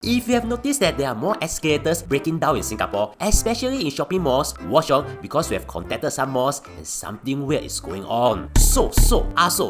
If you have noticed that there are more escalators breaking down in Singapore, especially in shopping malls, watch on because we have contacted some malls and something weird is going on. So,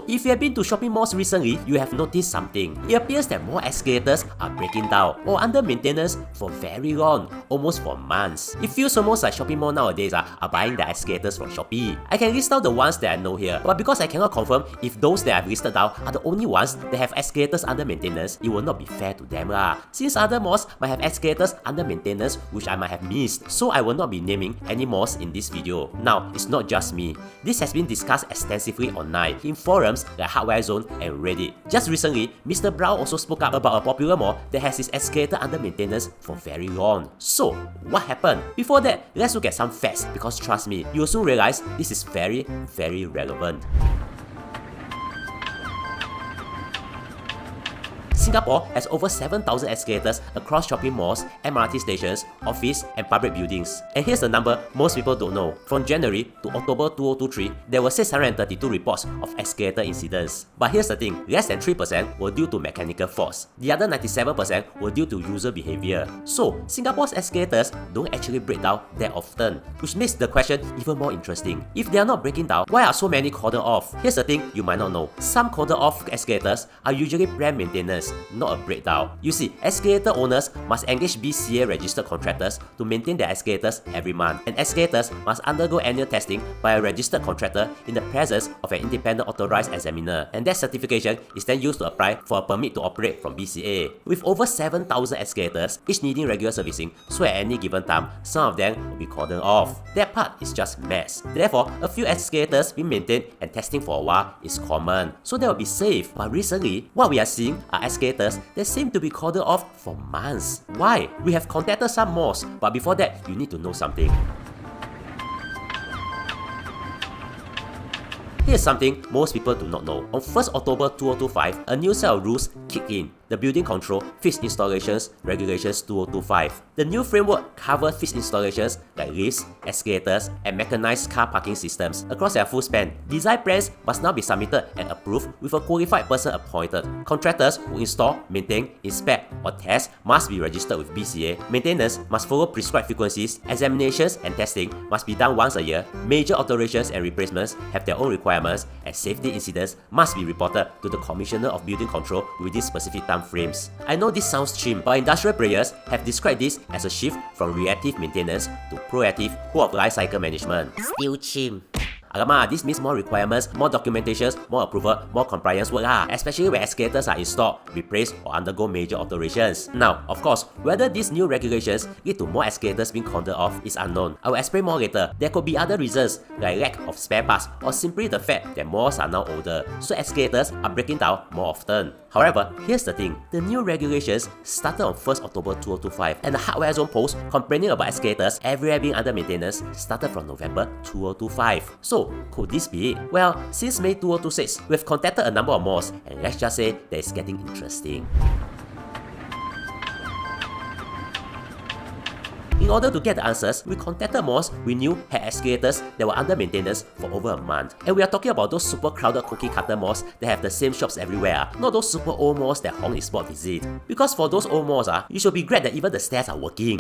if you have been to shopping malls recently, you have noticed something. It appears that more escalators are breaking down or under maintenance for very long, almost for months. It feels almost like shopping mall nowadays are buying the escalators from Shopee. I can list out the ones that I know here, but because I cannot confirm if those that I've listed down are the only ones that have escalators under maintenance, it will not be fair to them lah. Since other malls might have escalators under maintenance which I might have missed, so I will not be naming any malls in this video. Now, it's not just me. This has been discussed extensively online in forums like HardwareZone and Reddit. Just recently, MrBrown also spoke up about a popular mall that has its escalator under maintenance for very long. So, what happened? Before that, let's look at some facts because trust me, you'll soon realize this is very relevant. Singapore has over 7,000 escalators across shopping malls, MRT stations, office, and public buildings. And here's the number most people don't know. From January to October 2023, there were 632 reports of escalator incidents. But here's the thing, less than 3% were due to mechanical faults. The other 97% were due to user behaviour. So, Singapore's escalators don't actually break down that often, which makes the question even more interesting. If they are not breaking down, why are so many cordoned off? Here's the thing you might not know. Some cordoned off escalators are usually planned maintenance, not a breakdown. You see, escalator owners must engage BCA-registered contractors to maintain their escalators every month, and escalators must undergo annual testing by a registered contractor in the presence of an independent authorised examiner, and that certification is then used to apply for a permit to operate from BCA. With over 7,000 escalators, each needing regular servicing, so at any given time, some of them will be cordoned off. That part is just mess. Therefore, a few escalators being maintained and testing for a while is common, so they will be safe. But recently, what we are seeing are escalators that seem to be cordoned off for months. Why? We have contacted some malls, but before that, you need to know something. Here's something most people do not know. On 1st October 2025, a new set of rules kicked in. The Building Control Fixed Installations Regulations 2025. The new framework covered fixed installations like lifts, escalators, and mechanized car parking systems across their full span. Design plans must now be submitted and approved with a qualified person appointed. Contractors who install, maintain, inspect, or test must be registered with BCA. Maintenance must follow prescribed frequencies. Examinations and testing must be done once a year. Major alterations and replacements have their own requirements, and safety incidents must be reported to the Commissioner of Building Control within specific time frames. I know this sounds chim, but industrial players have described this as a shift from reactive maintenance to proactive whole of life cycle management. Still chim. Alamak, this means more requirements, more documentations, more approval, more compliance work lah, especially when escalators are installed, replaced, or undergo major alterations. Now, of course, whether these new regulations lead to more escalators being cordoned off is unknown. I will explain more later. There could be other reasons, like lack of spare parts, or simply the fact that malls are now older, so escalators are breaking down more often. However, here's the thing, the new regulations started on 1st October 2025, and the HardwareZone post complaining about escalators everywhere being under maintenance started from November 2025. So, could this be it? Well, since May 2026, we've contacted a number of malls, and let's just say that it's getting interesting. In order to get the answers, we contacted malls we knew had escalators that were under maintenance for over a month. And we are talking about those super crowded cookie cutter malls that have the same shops everywhere, not those super old malls that Hong is spot visit. Because for those old malls, you should be glad that even the stairs are working.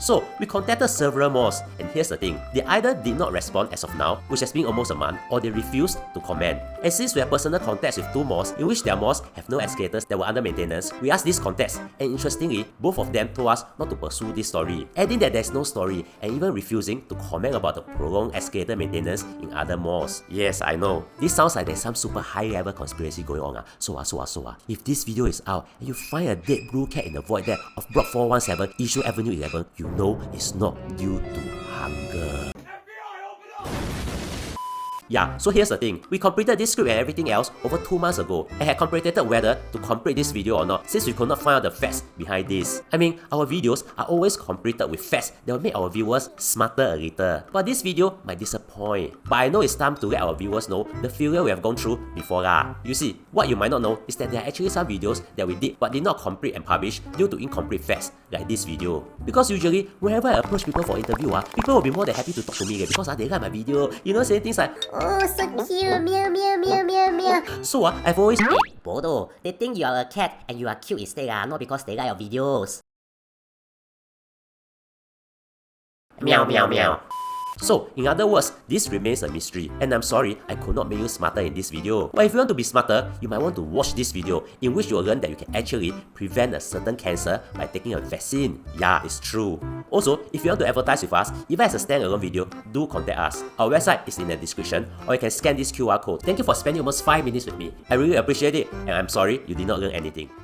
So, we contacted several malls, and here's the thing, they either did not respond as of now, which has been almost a month, or they refused to comment. And since we have personal contacts with two malls, in which their malls have no escalators that were under maintenance, we asked these contacts, and interestingly, both of them told us not to pursue this story, adding that there's no story, and even refusing to comment about the prolonged escalator maintenance in other malls. Yes, I know, this sounds like there's some super high-level conspiracy going on. So if this video is out, and you find a dead blue cat in the void deck of Block 417, Issue Avenue 11, you know it's not due to hunger. Yeah, so here's the thing. We completed this script and everything else over 2 months ago and had contemplated whether to complete this video or not since we could not find out the facts behind this. I mean, our videos are always completed with facts that will make our viewers smarter a little. But this video might disappoint. But I know it's time to let our viewers know the failure we have gone through before lah. You see, what you might not know is that there are actually some videos that we did but did not complete and publish due to incomplete facts, like this video. Because usually, whenever I approach people for interview, people will be more than happy to talk to me because they like my video. You know, saying things like, Oh, so cute. Meow, meow, meow, meow, meow. So I've always... Bodo, they think you are a cat and you are cute instead, not because they like your videos. Meow, meow, meow. So, in other words, this remains a mystery, and I'm sorry I could not make you smarter in this video. But if you want to be smarter, you might want to watch this video, in which you'll learn that you can actually prevent a certain cancer by taking a vaccine. Yeah, it's true. Also, if you want to advertise with us, even as a standalone video, do contact us. Our website is in the description, or you can scan this QR code. Thank you for spending almost 5 minutes with me. I really appreciate it, and I'm sorry you did not learn anything.